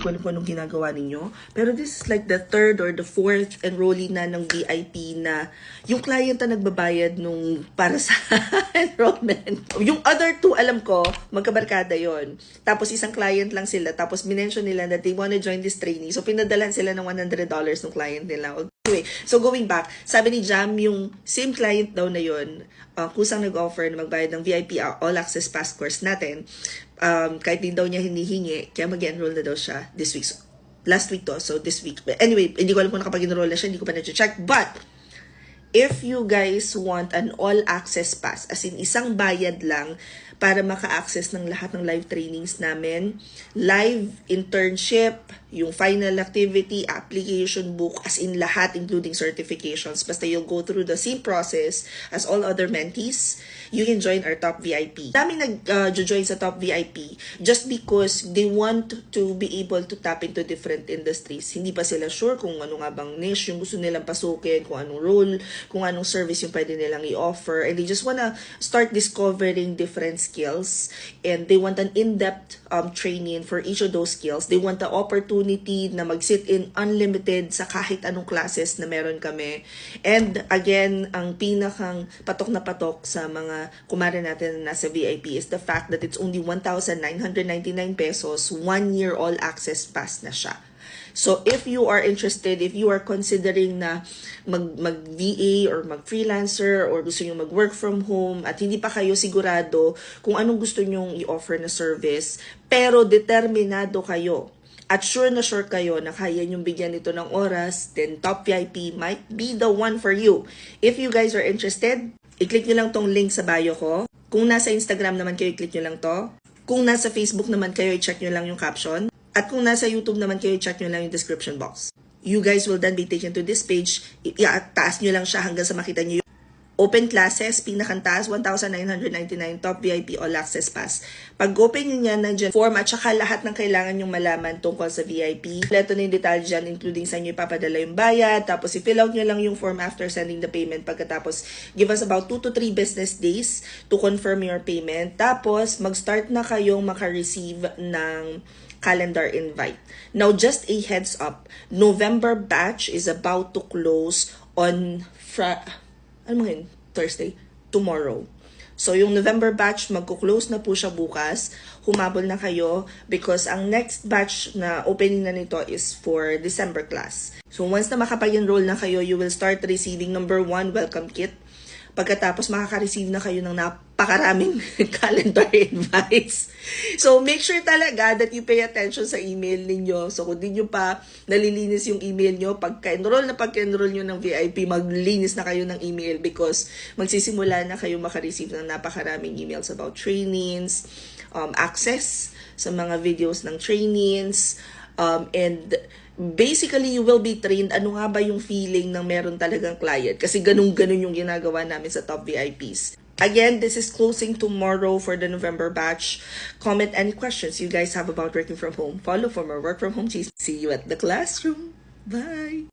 kung anong ginagawa ninyo. Pero this is like the third or the fourth enrollee na ng VIP na yung client na nagbabayad nung para sa enrollment. Yung other two, alam ko, magkabarkada yon. Tapos isang client lang sila. Tapos minention nila that they wanna join this training. So pinadalan sila ng $100 ng client nila. Anyway, so going back, sabi ni Jam, yung same client daw na yun, kusang nag-offer na magbayad ng VIP All Access Pass course natin, kahit din daw niya hinihingi, kaya mag-enroll na daw siya this week. So, last week to, so this week. But anyway, hindi ko alam kung nakapag-enroll na siya, hindi ko pa na-check. But, if you guys want an all-access pass, as in isang bayad lang para maka-access ng lahat ng live trainings namin, live internship, yung final activity, application book, as in lahat, including certifications. Basta you'll go through the same process as all other mentees, you can join our top VIP. Daming nag-join sa top VIP just because they want to be able to tap into different industries. Hindi pa sila sure kung ano nga bang niche yung gusto nilang pasukin, kung anong role, kung anong service yung pwede nilang i-offer, and they just wanna start discovering different skills, and they want an in-depth training for each of those skills. They want the opportunity na mag-sit in unlimited sa kahit anong classes na meron kami. And again, ang pinakang patok na patok sa mga kumare natin na nasa VIP is the fact that it's only 1,999 pesos, 1 year all access pass na siya. So if you are interested, if you are considering na mag-VA or mag-freelancer or gusto nyo mag-work from home at hindi pa kayo sigurado kung anong gusto nyong i-offer na service, pero determinado kayo at sure na sure kayo na kaya nyong bigyan ito ng oras, then Top VIP might be the one for you. If you guys are interested, i-click nyo lang tong link sa bio ko. Kung nasa Instagram naman kayo, i-click nyo lang to. Kung nasa Facebook naman kayo, i-check nyo lang yung caption. At kung nasa YouTube naman kayo, check nyo lang yung description box. You guys will then be taken to this page. Taas nyo lang siya hanggang sa makita nyo yung open classes, pinakantaas, 1,999 top VIP all access pass. Pag open nyo yan, nandiyan form at saka lahat ng kailangan nyong malaman tungkol sa VIP. Ito na yung detalye dyan, including sa nyo ipapadala yung bayad. Tapos i-fill out nyo lang yung form after sending the payment. Pagkatapos, give us about 2 to 3 business days to confirm your payment. Tapos, mag-start na kayong maka-receive ng calendar invite. Now, just a heads up, November batch is about to close on Thursday, tomorrow. So, yung November batch, magko-close na po siya bukas. Humabol na kayo because ang next batch na opening na nito is for December class. So, once na makapag-enroll na kayo, you will start receiving number 1 welcome kit. Pagkatapos makaka-receive na kayo ng napakaraming calendar invites. So, make sure talaga that you pay attention sa email ninyo. So, kung di nyo pa nalilinis yung email nyo, pagka-enroll nyo ng VIP, maglinis na kayo ng email because magsisimula na kayo maka-receive ng napakaraming emails about trainings, access sa mga videos ng trainings, and basically, you will be trained ano nga ba yung feeling ng meron talagang client. Kasi ganun-ganun yung ginagawa namin sa top VIPs. Again, this is closing tomorrow for the November batch. Comment any questions you guys have about working from home. Follow for more work from home. See you at the classroom. Bye!